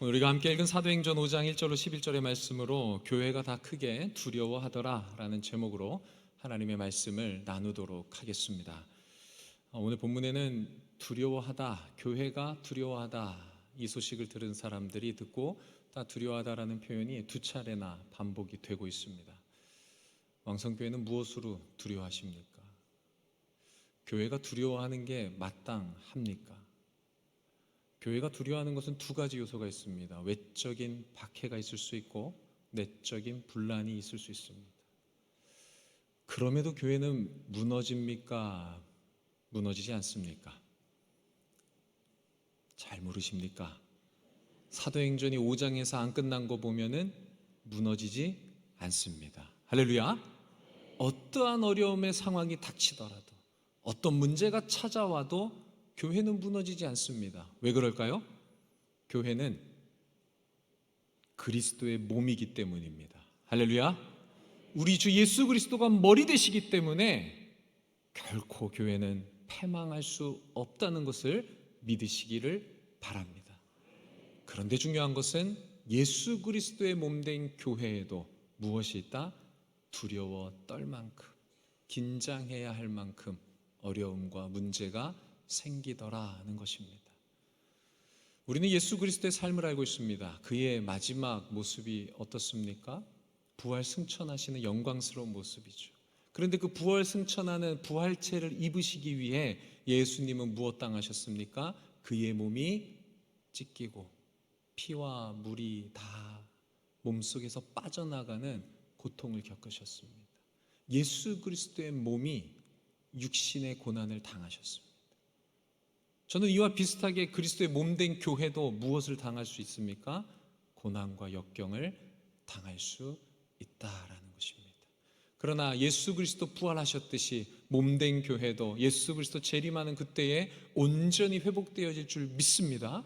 우리가 함께 읽은 사도행전 5장 1절로 11절의 말씀으로 교회가 다 크게 두려워하더라 라는 제목으로 하나님의 말씀을 나누도록 하겠습니다. 오늘 본문에는 두려워하다, 교회가 두려워하다 이 소식을 들은 사람들이 듣고 다 두려워하다라는 표현이 두 차례나 반복이 되고 있습니다. 왕성교회는 무엇으로 두려워하십니까? 교회가 두려워하는 게 마땅합니까? 교회가 두려워하는 것은 두 가지 요소가 있습니다. 외적인 박해가 있을 수 있고 내적인 분란이 있을 수 있습니다. 그럼에도 교회는 무너집니까? 무너지지 않습니까? 잘 모르십니까? 사도행전이 5장에서 안 끝난 거 보면은 무너지지 않습니다. 할렐루야! 어떠한 어려움의 상황이 닥치더라도 어떤 문제가 찾아와도 교회는 무너지지 않습니다. 왜 그럴까요? 교회는 그리스도의 몸이기 때문입니다. 할렐루야! 우리 주 예수 그리스도가 머리 되시기 때문에 결코 교회는 패망할 수 없다는 것을 믿으시기를 바랍니다. 그런데 중요한 것은 예수 그리스도의 몸된 교회에도 무엇이 있다? 두려워 떨 만큼, 긴장해야 할 만큼 어려움과 문제가 생기더라는 것입니다. 우리는 예수 그리스도의 삶을 알고 있습니다. 그의 마지막 모습이 어떻습니까? 부활 승천하시는 영광스러운 모습이죠. 그런데 그 부활 승천하는 부활체를 입으시기 위해 예수님은 무엇 당하셨습니까? 그의 몸이 찢기고 피와 물이 다 몸속에서 빠져나가는 고통을 겪으셨습니다. 예수 그리스도의 몸이 육신의 고난을 당하셨습니다. 저는 이와 비슷하게 그리스도의 몸된 교회도 무엇을 당할 수 있습니까? 고난과 역경을 당할 수 있다라는 것입니다. 그러나 예수 그리스도 부활하셨듯이 몸된 교회도 예수 그리스도 재림하는 그때에 온전히 회복되어질 줄 믿습니다.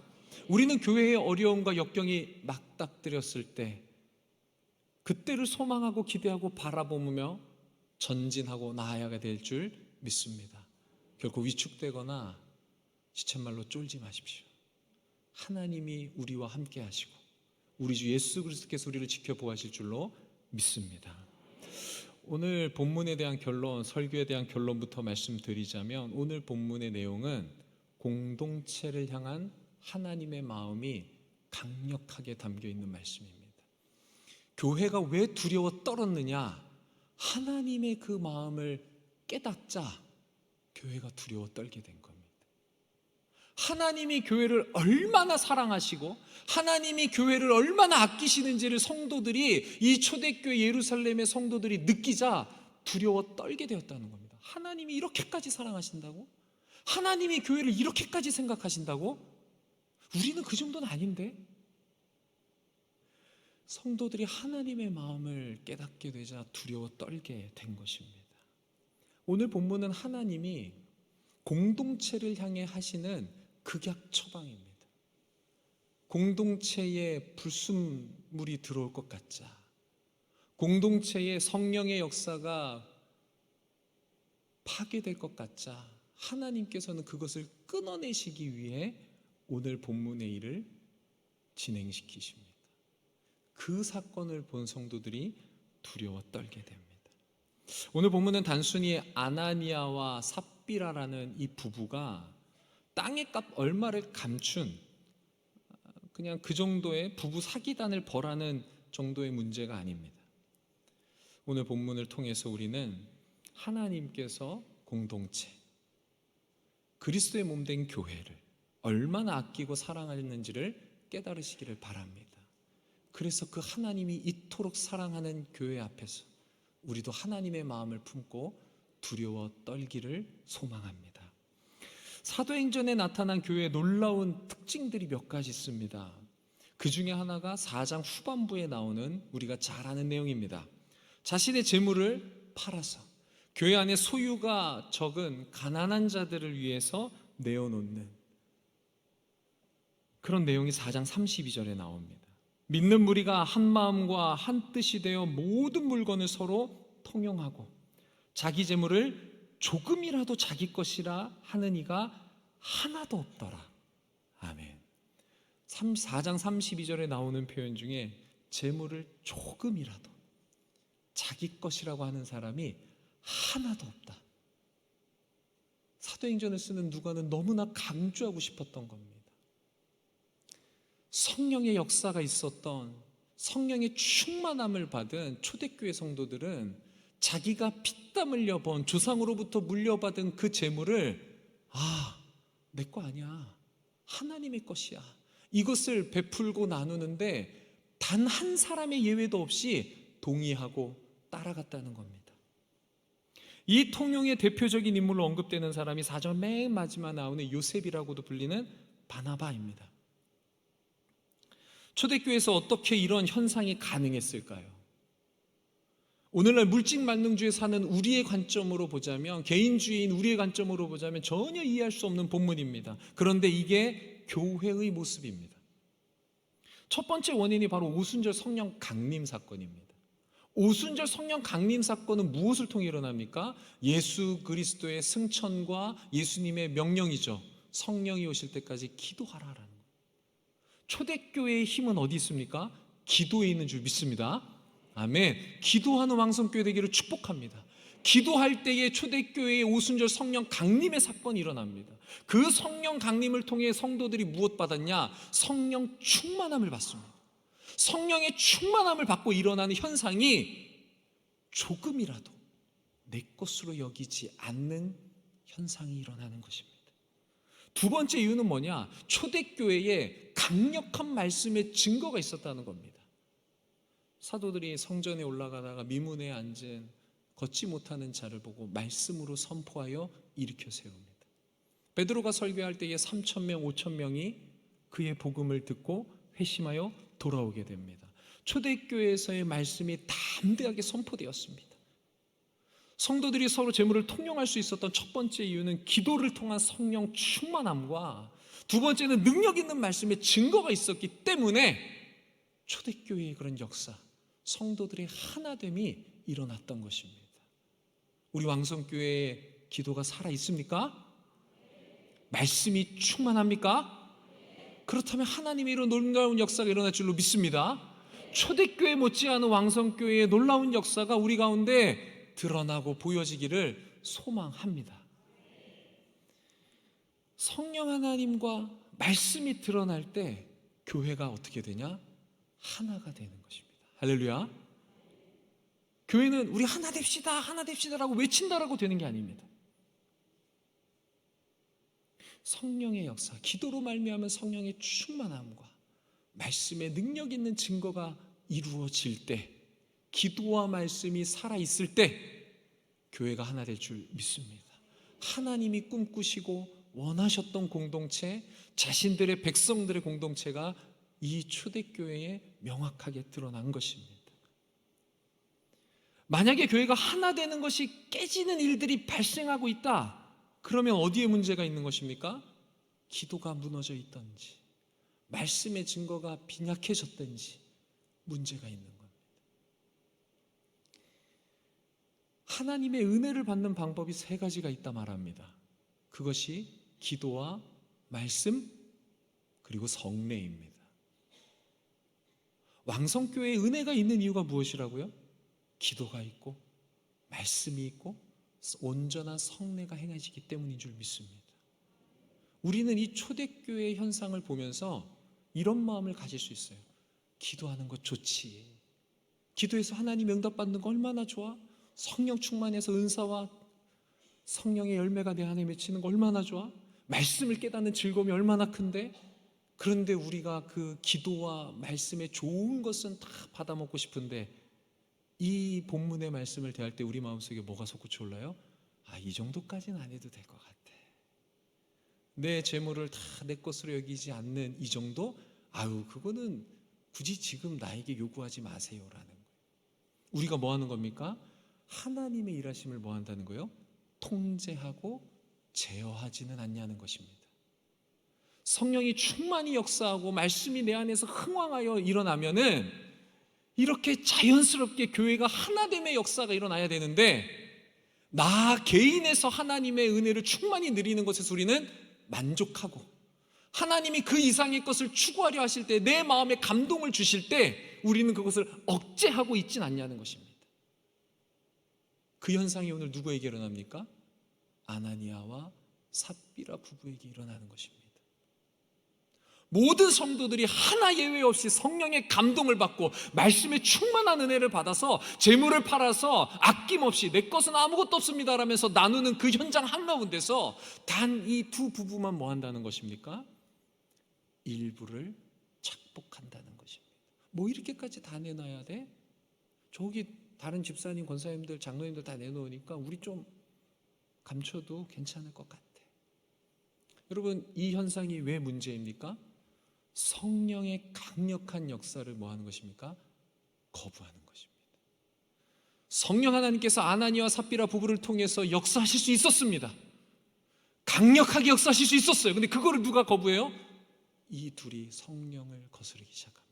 우리는 교회의 어려움과 역경이 맞닥뜨렸을 때 그때를 소망하고 기대하고 바라보며 전진하고 나아가야 될 줄 믿습니다. 결코 위축되거나 지천말로 쫄지 마십시오. 하나님이 우리와 함께 하시고 우리 주 예수 그리스도께서 우리를 지켜보아하실 줄로 믿습니다. 오늘 본문에 대한 결론, 설교에 대한 결론부터 말씀드리자면 오늘 본문의 내용은 공동체를 향한 하나님의 마음이 강력하게 담겨 있는 말씀입니다. 교회가 왜 두려워 떨었느냐? 하나님의 그 마음을 깨닫자 교회가 두려워 떨게 된 겁니다. 하나님이 교회를 얼마나 사랑하시고 하나님이 교회를 얼마나 아끼시는지를 성도들이 이 초대교회 예루살렘의 성도들이 느끼자 두려워 떨게 되었다는 겁니다. 하나님이 이렇게까지 사랑하신다고? 하나님이 교회를 이렇게까지 생각하신다고? 우리는 그 정도는 아닌데? 성도들이 하나님의 마음을 깨닫게 되자 두려워 떨게 된 것입니다. 오늘 본문은 하나님이 공동체를 향해 하시는 극약 처방입니다. 공동체에 불순물이 들어올 것 같자, 공동체에 성령의 역사가 파괴될 것 같자 하나님께서는 그것을 끊어내시기 위해 오늘 본문의 일을 진행시키십니다. 그 사건을 본 성도들이 두려워 떨게 됩니다. 오늘 본문은 단순히 아나니아와 삽비라라는 이 부부가 땅의 값 얼마를 감춘 그냥 그 정도의 부부 사기단을 벌하는 정도의 문제가 아닙니다. 오늘 본문을 통해서 우리는 하나님께서 공동체, 그리스도의 몸된 교회를 얼마나 아끼고 사랑하는지를 깨달으시기를 바랍니다. 그래서 그 하나님이 이토록 사랑하는 교회 앞에서 우리도 하나님의 마음을 품고 두려워 떨기를 소망합니다. 사도행전에 나타난 교회의 놀라운 특징들이 몇 가지 있습니다. 그 중에 하나가 4장 후반부에 나오는 우리가 잘 아는 내용입니다. 자신의 재물을 팔아서 교회 안에 소유가 적은 가난한 자들을 위해서 내어놓는 그런 내용이 4장 32절에 나옵니다. 믿는 무리가 한 마음과 한 뜻이 되어 모든 물건을 서로 통용하고 자기 재물을 조금이라도 자기 것이라 하는 이가 하나도 없더라. 아멘. 4장 32절에 나오는 표현 중에 재물을 조금이라도 자기 것이라고 하는 사람이 하나도 없다. 사도행전을 쓰는 누가는 너무나 강조하고 싶었던 겁니다. 성령의 역사가 있었던, 성령의 충만함을 받은 초대교회 성도들은 자기가 피땀 흘려 번 조상으로부터 물려받은 그 재물을 내 거 아니야, 하나님의 것이야, 이것을 베풀고 나누는데 단 한 사람의 예외도 없이 동의하고 따라갔다는 겁니다. 이 통용의 대표적인 인물로 언급되는 사람이 4절 맨 마지막에 나오는 요셉이라고도 불리는 바나바입니다. 초대교회에서 어떻게 이런 현상이 가능했을까요? 오늘날 물질만능주의에 사는 우리의 관점으로 보자면, 개인주의인 우리의 관점으로 보자면 전혀 이해할 수 없는 본문입니다. 그런데 이게 교회의 모습입니다. 첫 번째 원인이 바로 오순절 성령 강림 사건입니다. 오순절 성령 강림 사건은 무엇을 통해 일어납니까? 예수 그리스도의 승천과 예수님의 명령이죠. 성령이 오실 때까지 기도하라라는 거예요. 초대교회의 힘은 어디 있습니까? 기도에 있는 줄 믿습니다. 아멘. 기도하는 왕성교회 되기를 축복합니다. 기도할 때에 초대교회의 오순절 성령 강림의 사건이 일어납니다. 그 성령 강림을 통해 성도들이 무엇 받았냐? 성령 충만함을 받습니다. 성령의 충만함을 받고 일어나는 현상이 조금이라도 내 것으로 여기지 않는 현상이 일어나는 것입니다. 두 번째 이유는 뭐냐? 초대교회에 강력한 말씀의 증거가 있었다는 겁니다. 사도들이 성전에 올라가다가 미문에 앉은 걷지 못하는 자를 보고 말씀으로 선포하여 일으켜 세웁니다. 베드로가 설교할 때에 3,000명, 5,000명이 그의 복음을 듣고 회심하여 돌아오게 됩니다. 초대교회에서의 말씀이 담대하게 선포되었습니다. 성도들이 서로 재물을 통용할 수 있었던 첫 번째 이유는 기도를 통한 성령 충만함과, 두 번째는 능력 있는 말씀의 증거가 있었기 때문에 초대교회의 그런 역사, 성도들의 하나됨이 일어났던 것입니다. 우리 왕성교회의 기도가 살아 있습니까? 말씀이 충만합니까? 그렇다면 하나님의 이런 놀라운 역사가 일어날 줄로 믿습니다. 초대교회 못지않은 왕성교회의 놀라운 역사가 우리 가운데 드러나고 보여지기를 소망합니다. 성령 하나님과 말씀이 드러날 때 교회가 어떻게 되냐? 하나가 되는 것입니다. 할렐루야. 교회는 우리 하나 됩시다, 하나 됩시다라고 외친다라고 되는 게 아닙니다. 성령의 역사, 기도로 말미암은 성령의 충만함과 말씀의 능력 있는 증거가 이루어질 때, 기도와 말씀이 살아있을 때 교회가 하나 될 줄 믿습니다. 하나님이 꿈꾸시고 원하셨던 공동체, 자신들의 백성들의 공동체가 이 초대교회에 명확하게 드러난 것입니다. 만약에 교회가 하나 되는 것이 깨지는 일들이 발생하고 있다, 그러면 어디에 문제가 있는 것입니까? 기도가 무너져 있던지, 말씀의 증거가 빈약해졌던지 문제가 있는 겁니다. 하나님의 은혜를 받는 방법이 세 가지가 있다 말합니다. 그것이 기도와 말씀, 그리고 성례입니다. 왕성교회에 은혜가 있는 이유가 무엇이라고요? 기도가 있고 말씀이 있고 온전한 성례가 행해지기 때문인 줄 믿습니다. 우리는 이 초대교회의 현상을 보면서 이런 마음을 가질 수 있어요. 기도하는 것 좋지. 기도해서 하나님 응답받는 거 얼마나 좋아? 성령 충만해서 은사와 성령의 열매가 내 안에 맺히는 거 얼마나 좋아? 말씀을 깨닫는 즐거움이 얼마나 큰데? 그런데 우리가 그 기도와 말씀의 좋은 것은 다 받아먹고 싶은데, 이 본문의 말씀을 대할 때 우리 마음속에 뭐가 솟구쳐 올라요? 이 정도까지는 안 해도 될 것 같아. 내 재물을 다 내 것으로 여기지 않는 이 정도? 그거는 굳이 지금 나에게 요구하지 마세요라는 거예요. 우리가 뭐 하는 겁니까? 하나님의 일하심을 뭐 한다는 거예요? 통제하고 제어하지는 않냐는 것입니다. 성령이 충만히 역사하고 말씀이 내 안에서 흥왕하여 일어나면은 이렇게 자연스럽게 교회가 하나됨의 역사가 일어나야 되는데, 나 개인에서 하나님의 은혜를 충만히 누리는 것에서 우리는 만족하고 하나님이 그 이상의 것을 추구하려 하실 때, 내 마음에 감동을 주실 때 우리는 그것을 억제하고 있진 않냐는 것입니다. 그 현상이 오늘 누구에게 일어납니까? 아나니아와 삽비라 부부에게 일어나는 것입니다. 모든 성도들이 하나 예외 없이 성령의 감동을 받고 말씀에 충만한 은혜를 받아서 재물을 팔아서 아낌없이 내 것은 아무것도 없습니다 라면서 나누는 그 현장 한가운데서 단 이 두 부부만 뭐 한다는 것입니까? 일부를 착복한다는 것입니다. 뭐 이렇게까지 다 내놔야 돼? 저기 다른 집사님, 권사님들, 장로님들 다 내놓으니까 우리 좀 감춰도 괜찮을 것 같아. 여러분, 이 현상이 왜 문제입니까? 성령의 강력한 역사를 뭐 하는 것입니까? 거부하는 것입니다. 성령 하나님께서 아나니아와 삽비라 부부를 통해서 역사하실 수 있었습니다. 강력하게 역사하실 수 있었어요. 근데 그거를 누가 거부해요? 이 둘이 성령을 거스르기 시작합니다.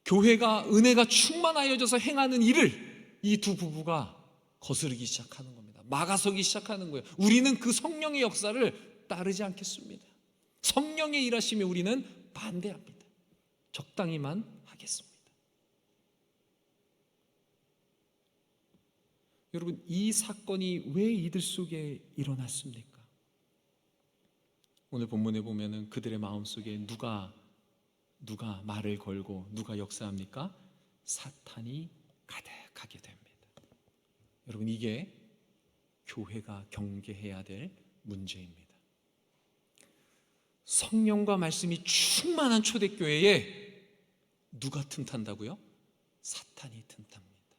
교회가 은혜가 충만하여져서 행하는 일을 이 두 부부가 거스르기 시작하는 겁니다. 막아서기 시작하는 거예요. 우리는 그 성령의 역사를 따르지 않겠습니다. 성령의 일하심에 우리는 반대합니다. 적당히만 하겠습니다. 여러분, 이 사건이 왜 이들 속에 일어났습니까? 오늘 본문에 보면은 그들의 마음속에 누가 말을 걸고 누가 역사합니까? 사탄이 가득하게 됩니다. 여러분, 이게 교회가 경계해야 될 문제입니다. 성령과 말씀이 충만한 초대교회에 누가 틈탄다고요? 사탄이 틈탑니다.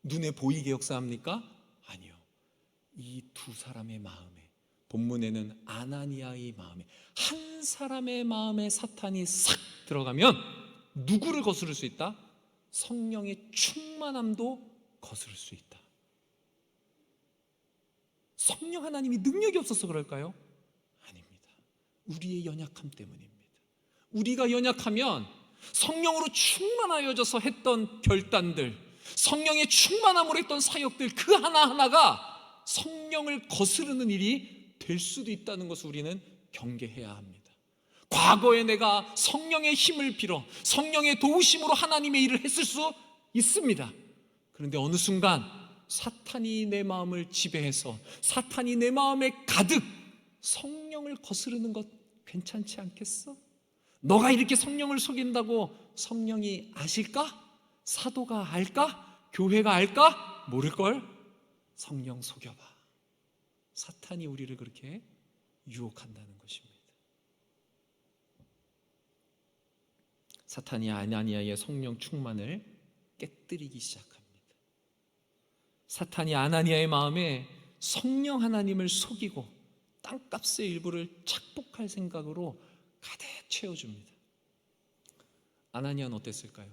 눈에 보이게 역사합니까? 아니요. 이 두 사람의 마음에, 본문에는 아나니아의 마음에, 한 사람의 마음에 사탄이 싹 들어가면 누구를 거스를 수 있다? 성령의 충만함도 거스를 수 있다. 성령 하나님이 능력이 없어서 그럴까요? 우리의 연약함 때문입니다. 우리가 연약하면 성령으로 충만하여져서 했던 결단들, 성령의 충만함으로 했던 사역들, 그 하나하나가 성령을 거스르는 일이 될 수도 있다는 것을 우리는 경계해야 합니다. 과거에 내가 성령의 힘을 빌어 성령의 도우심으로 하나님의 일을 했을 수 있습니다. 그런데 어느 순간 사탄이 내 마음을 지배해서 사탄이 내 마음에 가득 성령을 거스르는 것 괜찮지 않겠어? 너가 이렇게 성령을 속인다고 성령이 아실까? 사도가 알까? 교회가 알까? 모를걸? 성령 속여봐. 사탄이 우리를 그렇게 유혹한다는 것입니다. 사탄이 아나니아의 성령 충만을 깨뜨리기 시작합니다. 사탄이 아나니아의 마음에 성령 하나님을 속이고 땅값의 일부를 착복할 생각으로 가득 채워줍니다. 아나니아는 어땠을까요?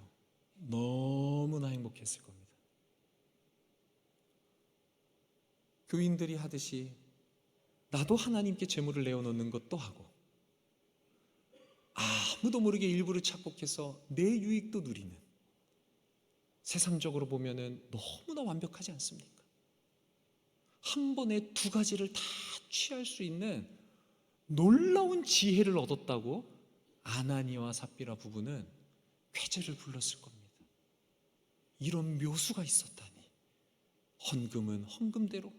너무나 행복했을 겁니다. 교인들이 하듯이 나도 하나님께 재물을 내어놓는 것도 하고 아무도 모르게 일부를 착복해서 내 유익도 누리는, 세상적으로 보면은 너무나 완벽하지 않습니까? 한 번에 두 가지를 다 취할 수 있는 놀라운 지혜를 얻었다고 아나니아와 삽비라 부부는 쾌재를 불렀을 겁니다. 이런 묘수가 있었다니. 헌금은 헌금대로,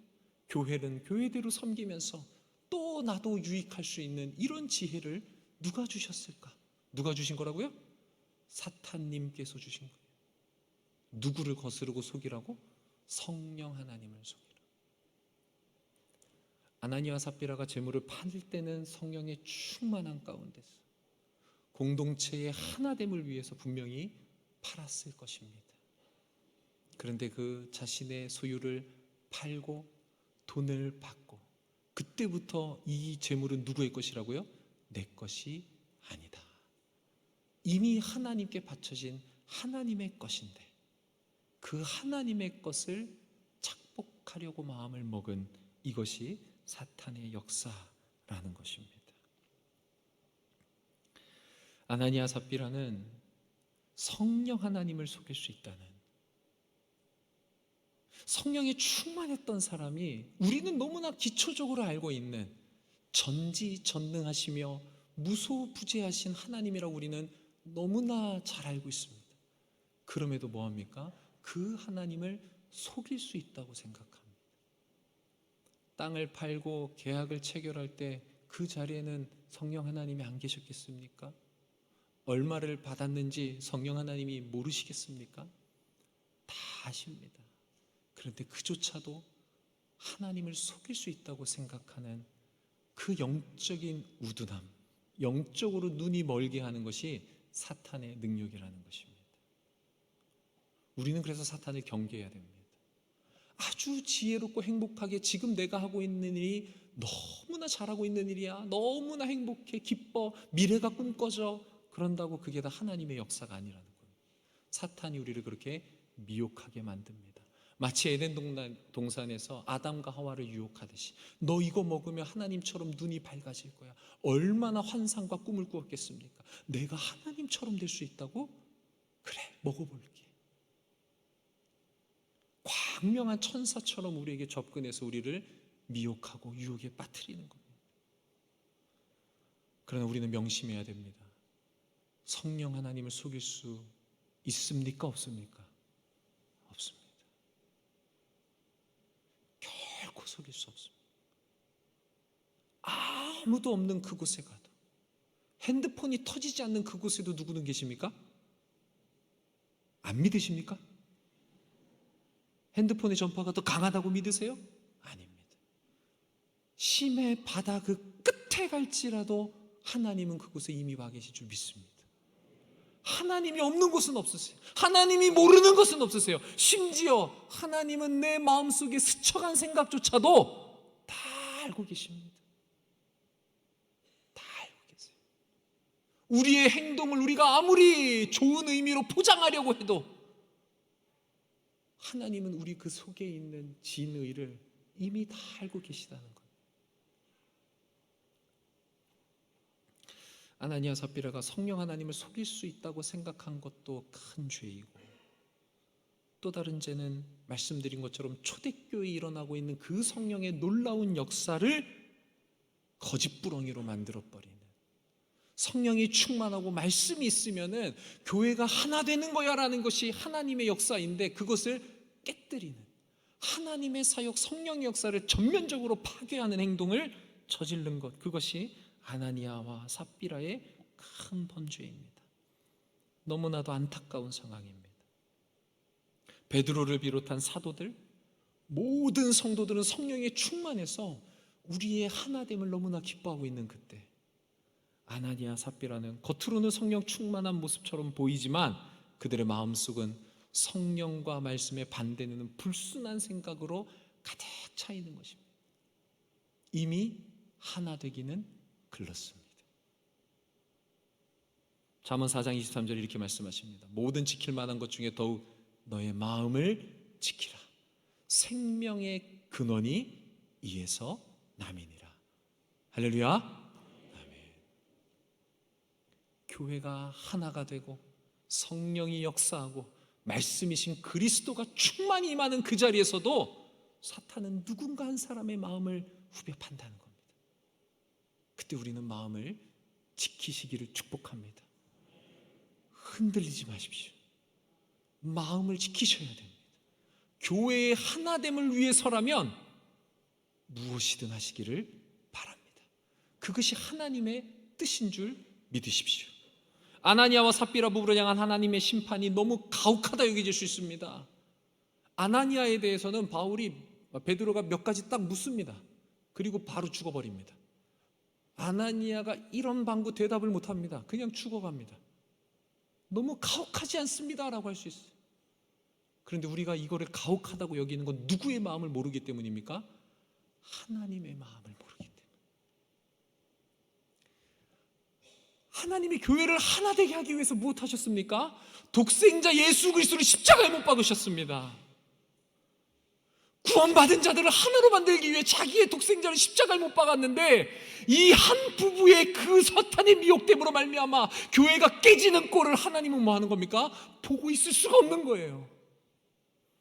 교회는 교회대로 섬기면서 또 나도 유익할 수 있는 이런 지혜를 누가 주셨을까? 누가 주신 거라고요? 사탄님께서 주신 거예요. 누구를 거스르고 속이라고? 성령 하나님을 속이라. 아나니아와 삽비라가 재물을 팔 때는 성령의 충만한 가운데서 공동체의 하나됨을 위해서 분명히 팔았을 것입니다. 그런데 그 자신의 소유를 팔고 돈을 받고, 그때부터 이 재물은 누구의 것이라고요? 내 것이 아니다. 이미 하나님께 바쳐진 하나님의 것인데 그 하나님의 것을 착복하려고 마음을 먹은 이것이 사탄의 역사라는 것입니다. 아나니아 삽비라는 성령 하나님을 속일 수 있다는, 성령에 충만했던 사람이 우리는 너무나 기초적으로 알고 있는 전지전능하시며 무소부재하신 하나님이라고 우리는 너무나 잘 알고 있습니다. 그럼에도 뭐합니까? 그 하나님을 속일 수 있다고 생각합니다. 땅을 팔고 계약을 체결할 때 그 자리에는 성령 하나님이 안 계셨겠습니까? 얼마를 받았는지 성령 하나님이 모르시겠습니까? 다 아십니다. 그런데 그조차도 하나님을 속일 수 있다고 생각하는 그 영적인 우둔함, 영적으로 눈이 멀게 하는 것이 사탄의 능력이라는 것입니다. 우리는 그래서 사탄을 경계해야 됩니다. 아주 지혜롭고 행복하게 지금 내가 하고 있는 일이 너무나 잘하고 있는 일이야, 너무나 행복해, 기뻐, 미래가 꿈꿔져. 그런다고 그게 다 하나님의 역사가 아니라는 거예요. 사탄이 우리를 그렇게 미혹하게 만듭니다. 마치 에덴 동산에서 아담과 하와를 유혹하듯이 너 이거 먹으면 하나님처럼 눈이 밝아질 거야. 얼마나 환상과 꿈을 꾸었겠습니까? 내가 하나님처럼 될 수 있다고? 그래, 먹어볼게. 광명한 천사처럼 우리에게 접근해서 우리를 미혹하고 유혹에 빠뜨리는 겁니다. 그러나 우리는 명심해야 됩니다. 성령 하나님을 속일 수 있습니까? 없습니까? 없습니다. 결코 속일 수 없습니다. 아무도 없는 그곳에 가도, 핸드폰이 터지지 않는 그곳에도 누구는 계십니까? 안 믿으십니까? 핸드폰의 전파가 더 강하다고 믿으세요? 아닙니다. 심해 바다 그 끝에 갈지라도 하나님은 그곳에 이미 와 계실 줄 믿습니다. 하나님이 없는 곳은 없으세요. 하나님이 모르는 것은 없으세요. 심지어 하나님은 내 마음속에 스쳐간 생각조차도 다 알고 계십니다. 다 알고 계세요. 우리의 행동을 우리가 아무리 좋은 의미로 포장하려고 해도 하나님은 우리 그 속에 있는 진의를 이미 다 알고 계시다는 거예요. 아나니아 삽비라가 성령 하나님을 속일 수 있다고 생각한 것도 큰 죄이고, 또 다른 죄는 말씀드린 것처럼 초대교회에 일어나고 있는 그 성령의 놀라운 역사를 거짓부렁이로 만들어버리는, 성령이 충만하고 말씀이 있으면은 교회가 하나 되는 거야 라는 것이 하나님의 역사인데 그것을 깨뜨리는, 하나님의 사역, 성령의 역사를 전면적으로 파괴하는 행동을 저지른 것, 그것이 아나니아와 삽비라의 큰 범죄입니다. 너무나도 안타까운 상황입니다. 베드로를 비롯한 사도들, 모든 성도들은 성령에 충만해서 우리의 하나됨을 너무나 기뻐하고 있는 그때, 아나니아 삽비라는 겉으로는 성령 충만한 모습처럼 보이지만 그들의 마음속은 성령과 말씀에 반대되는 불순한 생각으로 가득 차 있는 것입니다. 이미 하나 되기는 글렀습니다. 잠언 4장 23절에 이렇게 말씀하십니다. 모든 지킬 만한 것 중에 더욱 너의 마음을 지키라. 생명의 근원이 이에서 남이니라. 할렐루야. 교회가 하나가 되고 성령이 역사하고 말씀이신 그리스도가 충만히 임하는 그 자리에서도 사탄은 누군가 한 사람의 마음을 후벼 판다는 겁니다. 그때 우리는 마음을 지키시기를 축복합니다. 흔들리지 마십시오. 마음을 지키셔야 됩니다. 교회의 하나됨을 위해서라면 무엇이든 하시기를 바랍니다. 그것이 하나님의 뜻인 줄 믿으십시오. 아나니아와 삽비라 부부를 향한 하나님의 심판이 너무 가혹하다 여겨질 수 있습니다. 아나니아에 대해서는 베드로가 몇 가지 딱 묻습니다. 그리고 바로 죽어버립니다. 아나니아가 이런 방구 대답을 못합니다. 그냥 죽어갑니다. 너무 가혹하지 않습니다 라고 할 수 있어요. 그런데 우리가 이거를 가혹하다고 여기는 건 누구의 마음을 모르기 때문입니까? 하나님의 마음을 모르기 때문에. 하나님이 교회를 하나 되게 하기 위해서 무엇하셨습니까? 독생자 예수 그리스도를 십자가에 못 박으셨습니다. 구원받은 자들을 하나로 만들기 위해 자기의 독생자를 십자가에 못 박았는데, 이 한 부부의 그 사탄의 미혹됨으로 말미암아 교회가 깨지는 꼴을 하나님은 뭐 하는 겁니까? 보고 있을 수가 없는 거예요.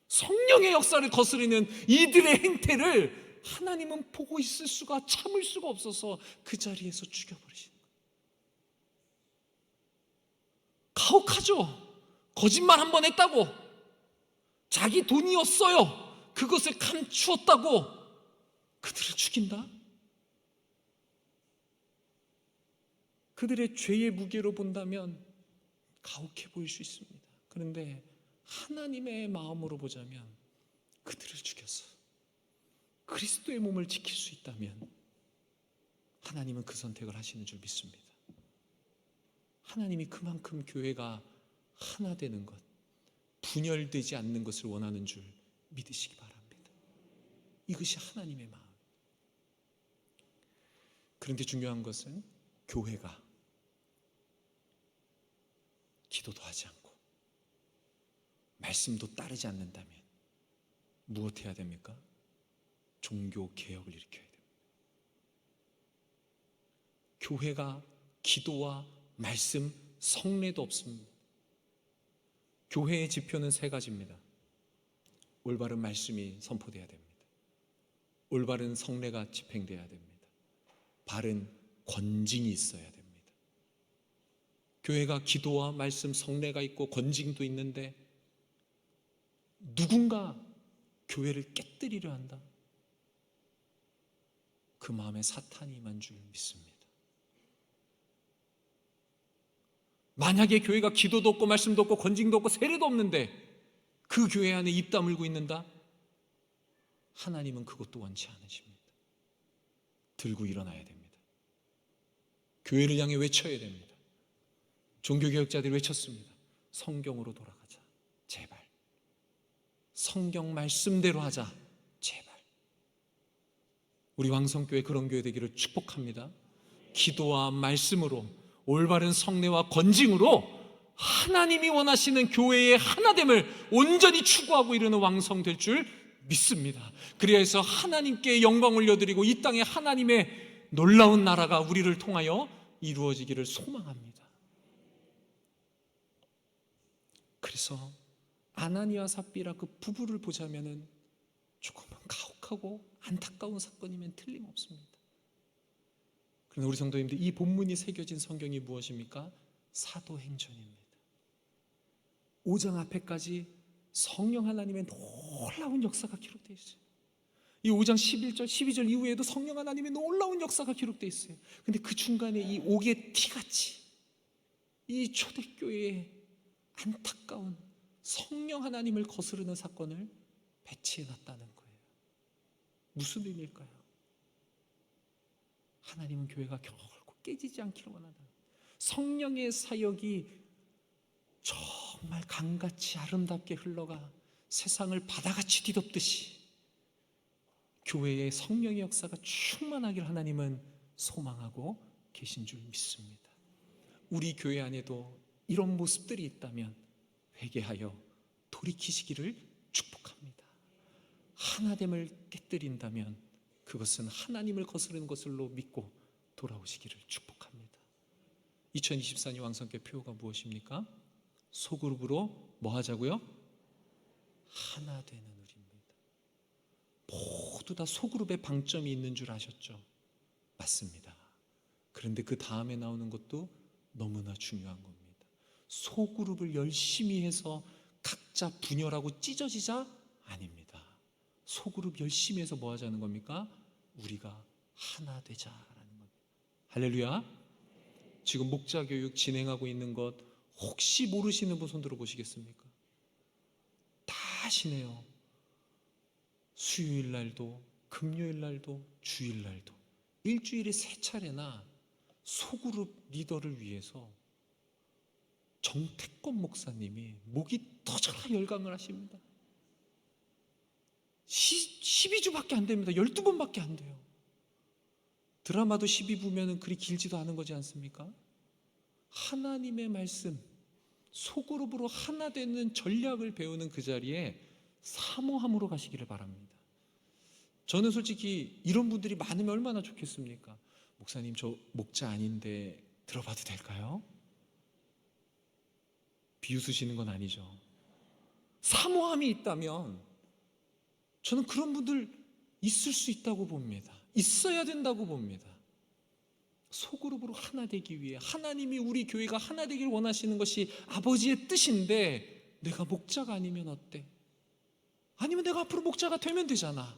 성령의 역사를 거스르는 이들의 행태를 하나님은 보고 있을 수가, 참을 수가 없어서 그 자리에서 죽여버리시는 거예요. 가혹하죠. 거짓말 한 번 했다고, 자기 돈이었어요, 그것을 감추었다고 그들을 죽인다? 그들의 죄의 무게로 본다면 가혹해 보일 수 있습니다. 그런데 하나님의 마음으로 보자면 그들을 죽여서 그리스도의 몸을 지킬 수 있다면 하나님은 그 선택을 하시는 줄 믿습니다. 하나님이 그만큼 교회가 하나 되는 것, 분열되지 않는 것을 원하는 줄 믿으시기 바랍니다. 이것이 하나님의 마음. 그런데 중요한 것은 교회가 기도도 하지 않고 말씀도 따르지 않는다면 무엇 해야 됩니까? 종교 개혁을 일으켜야 됩니다. 교회가 기도와 말씀, 성례도 없습니다. 교회의 지표는 세 가지입니다. 올바른 말씀이 선포돼야 됩니다. 올바른 성례가 집행돼야 됩니다. 바른 권징이 있어야 됩니다. 교회가 기도와 말씀, 성례가 있고 권징도 있는데 누군가 교회를 깨뜨리려 한다? 그 마음에 사탄이 임한 줄 믿습니다. 만약에 교회가 기도도 없고 말씀도 없고 권징도 없고 세례도 없는데 그 교회 안에 입 다물고 있는다? 하나님은 그것도 원치 않으십니다. 들고 일어나야 됩니다. 교회를 향해 외쳐야 됩니다. 종교개혁자들이 외쳤습니다. 성경으로 돌아가자, 제발. 성경 말씀대로 하자, 제발. 우리 왕성교회 그런 교회 되기를 축복합니다. 기도와 말씀으로, 올바른 성례와 권징으로 하나님이 원하시는 교회의 하나됨을 온전히 추구하고 이르는 왕성 될 줄 믿습니다. 그래서 하나님께 영광 올려드리고 이 땅에 하나님의 놀라운 나라가 우리를 통하여 이루어지기를 소망합니다. 그래서 아나니아 삽비라 그 부부를 보자면은 조금은 가혹하고 안타까운 사건이면 틀림없습니다. 그런데 우리 성도님들, 이 본문이 새겨진 성경이 무엇입니까? 사도행전입니다. 5장 앞에까지 성령 하나님의 놀라운 역사가 기록되어 있어요. 이 5장 11절, 12절 이후에도 성령 하나님의 놀라운 역사가 기록되어 있어요. 근데 그 중간에 이 옥의 티같이 이 초대교회의 안타까운 성령 하나님을 거스르는 사건을 배치해 놨다는 거예요. 무슨 의미일까요? 하나님은 교회가 결코 깨지지 않기를 원한다. 성령의 사역이 정말 강같이 아름답게 흘러가 세상을 바다같이 뒤덮듯이 교회의 성령의 역사가 충만하기를 하나님은 소망하고 계신 줄 믿습니다. 우리 교회 안에도 이런 모습들이 있다면 회개하여 돌이키시기를 축복합니다. 하나됨을 깨뜨린다면 그것은 하나님을 거스르는 것으로 믿고 돌아오시기를 축복합니다. 2024년 왕성교회 표어가 무엇입니까? 소그룹으로 뭐 하자고요? 하나 되는 우리입니다. 모두 다 소그룹에 방점이 있는 줄 아셨죠? 맞습니다. 그런데 그 다음에 나오는 것도 너무나 중요한 겁니다. 소그룹을 열심히 해서 각자 분열하고 찢어지자? 아닙니다. 소그룹 열심히 해서 뭐 하자는 겁니까? 우리가 하나 되자라는 겁니다. 할렐루야. 지금 목자교육 진행하고 있는 것 혹시 모르시는 분 손 들어보시겠습니까? 다 아시네요. 수요일 날도 금요일 날도 주일 날도 일주일에 3차례나 소그룹 리더를 위해서 정태권 목사님이 목이 터져라 열강을 하십니다. 12주밖에 안 됩니다. 12번밖에 안 돼요. 드라마도 12부면 그리 길지도 않은 거지 않습니까? 하나님의 말씀, 소그룹으로 하나 되는 전략을 배우는 그 자리에 사모함으로 가시기를 바랍니다. 저는 솔직히 이런 분들이 많으면 얼마나 좋겠습니까? 목사님, 저 목자 아닌데 들어봐도 될까요? 비웃으시는 건 아니죠. 사모함이 있다면 저는 그런 분들 있을 수 있다고 봅니다. 있어야 된다고 봅니다. 소그룹으로 하나 되기 위해 하나님이 우리 교회가 하나 되길 원하시는 것이 아버지의 뜻인데 내가 목자가 아니면 어때? 아니면 내가 앞으로 목자가 되면 되잖아.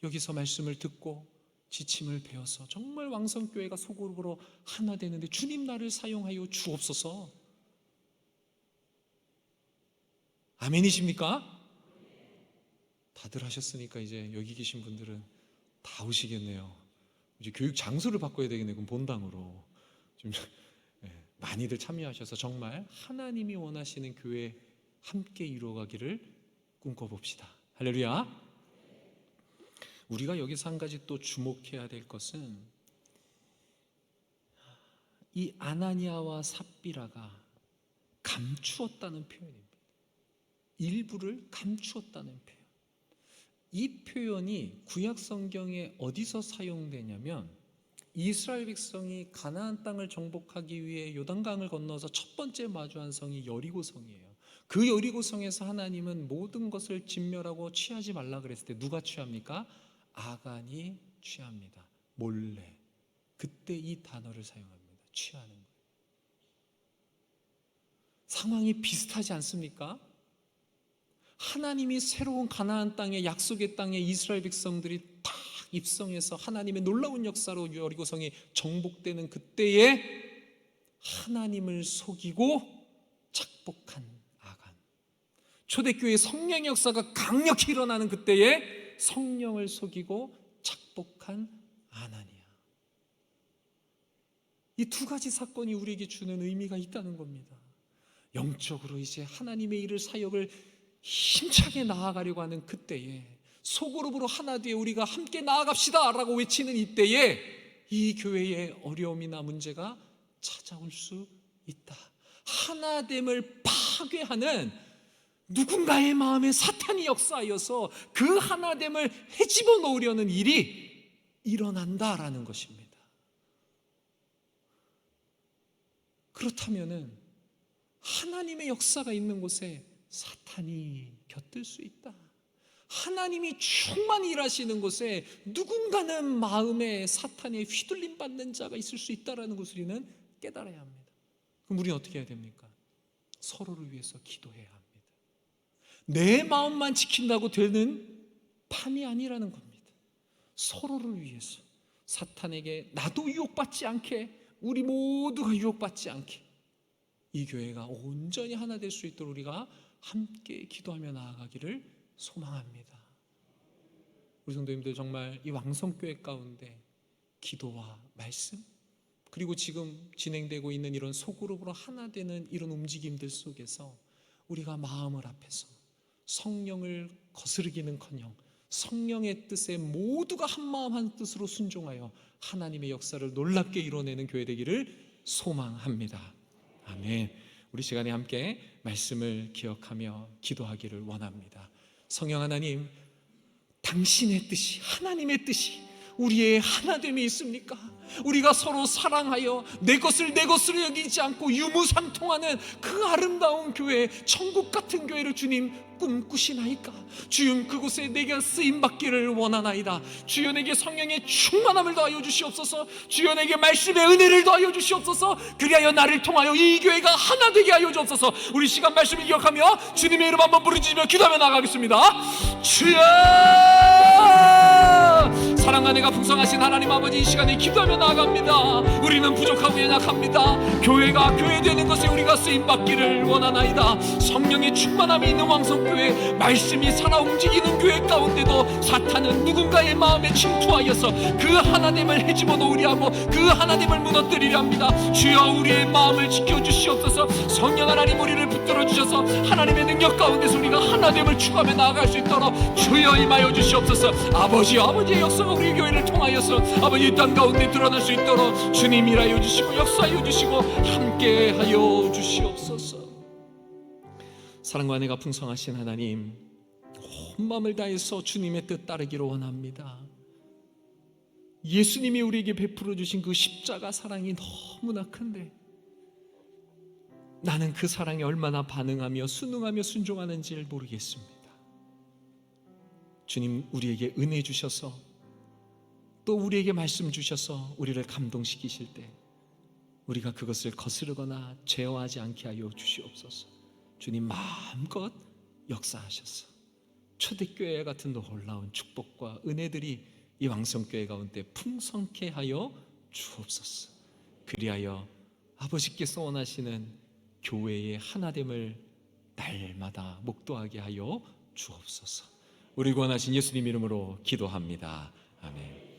여기서 말씀을 듣고 지침을 배워서 정말 왕성교회가 소그룹으로 하나 되는데 주님 나를 사용하여 주옵소서. 아멘이십니까? 다들 하셨으니까 이제 여기 계신 분들은 다 오시겠네요. 이제 교육 장소를 바꿔야 되겠네요. 그럼 본당으로 좀 많이들 참여하셔서 정말 하나님이 원하시는 교회 함께 이루어가기를 꿈꿔봅시다. 할렐루야. 우리가 여기서 한 가지 또 주목해야 될 것은 이 아나니아와 삽비라가 감추었다는 표현입니다. 일부를 감추었다는 표현. 이 표현이 구약 성경에 어디서 사용되냐면 이스라엘 백성이 가나안 땅을 정복하기 위해 요단강을 건너서 첫 번째 마주한 성이 여리고성이에요. 그 여리고성에서 하나님은 모든 것을 진멸하고 취하지 말라 그랬을 때 누가 취합니까? 아간이 취합니다. 몰래. 그때 이 단어를 사용합니다. 취하는 거예요. 상황이 비슷하지 않습니까? 하나님이 새로운 가나안 땅에 약속의 땅에 이스라엘 백성들이 딱 입성해서 하나님의 놀라운 역사로 여리고성이 정복되는 그때에 하나님을 속이고 착복한 아간. 초대교회의 성령의 역사가 강력히 일어나는 그때에 성령을 속이고 착복한 아나니아. 이 두 가지 사건이 우리에게 주는 의미가 있다는 겁니다. 영적으로 이제 하나님의 일을 사역을 힘차게 나아가려고 하는 그때에 소그룹으로 하나 되어 우리가 함께 나아갑시다 라고 외치는 이때에 이 교회의 어려움이나 문제가 찾아올 수 있다. 하나됨을 파괴하는 누군가의 마음에 사탄이 역사하여서 그 하나됨을 헤집어 놓으려는 일이 일어난다라는 것입니다. 그렇다면은 하나님의 역사가 있는 곳에 사탄이 곁들 수 있다. 하나님이 충만히 일하시는 곳에 누군가는 마음에 사탄에 휘둘림 받는 자가 있을 수 있다는 것을 우리는 깨달아야 합니다. 그럼 우리는 어떻게 해야 됩니까? 서로를 위해서 기도해야 합니다. 내 마음만 지킨다고 되는 판이 아니라는 겁니다. 서로를 위해서 사탄에게 나도 유혹받지 않게, 우리 모두가 유혹받지 않게 이 교회가 온전히 하나 될 수 있도록 우리가 함께 기도하며 나아가기를 소망합니다. 우리 성도님들 정말 이 왕성교회 가운데 기도와 말씀 그리고 지금 진행되고 있는 이런 소그룹으로 하나 되는 이런 움직임들 속에서 우리가 마음을 합해서 성령을 거스르기는커녕 성령의 뜻에 모두가 한마음 한뜻으로 순종하여 하나님의 역사를 놀랍게 이뤄내는 교회 되기를 소망합니다. 아멘. 우리 시간에 함께 말씀을 기억하며 기도하기를 원합니다. 성령 하나님, 당신의 뜻이, 하나님의 뜻이 우리의 하나됨이 있습니까? 우리가 서로 사랑하여 내 것을 내 것으로 여기지 않고 유무상통하는 그 아름다운 교회, 천국 같은 교회를 주님 꿈꾸시나이까? 주님 그곳에 내가 쓰임받기를 원하나이다. 주여 내게 성령의 충만함을 더하여 주시옵소서. 주여 내게 말씀의 은혜를 더하여 주시옵소서. 그리하여 나를 통하여 이 교회가 하나 되게 하여 주옵소서. 우리 시간 말씀을 기억하며 주님의 이름 한번 부르짖으며 기도하며 나가겠습니다. 주여, 사랑과 내가 풍성하신 하나님 아버지, 이 시간에 기도하며 나아갑니다. 우리는 부족하고 연약합니다. 교회가 교회 되는 것에 우리가 쓰임받기를 원하나이다. 성령의 충만함이 있는 왕성교회, 말씀이 살아 움직이는 교회 가운데도 사탄은 누군가의 마음에 침투하여서 그 하나됨을 헤집어 놓으려 하고 그 하나됨을 무너뜨리려 합니다. 주여 우리의 마음을 지켜주시옵소서. 성령 하나님 우리를 붙들어 주셔서 하나님의 능력 가운데서 우리가 하나됨을 추구하며 나아갈 수 있도록 주여 임하여 주시옵소서. 아버지의 역사가 우리 교회를 통하여서 아버지 이 땅 가운데 드러날 수 있도록 주님 일하여 주시고 역사하여 주시고 함께하여 주시옵소서. 사랑과 은혜가 풍성하신 하나님, 온 마음을 다해서 주님의 뜻 따르기를 원합니다. 예수님이 우리에게 베풀어 주신 그 십자가 사랑이 너무나 큰데 나는 그 사랑에 얼마나 반응하며 순응하며 순종하는지를 모르겠습니다. 주님, 우리에게 은혜 주셔서 또 우리에게 말씀 주셔서 우리를 감동시키실 때 우리가 그것을 거스르거나 제어하지 않게 하여 주시옵소서. 주님, 마음껏 역사하셔서 초대교회 같은 놀라운 축복과 은혜들이 이 왕성교회 가운데 풍성케 하여 주옵소서. 그리하여 아버지께서 원하시는 교회의 하나됨을 날마다 목도하게 하여 주옵소서. 우리 구원하신 예수님 이름으로 기도합니다. 아멘.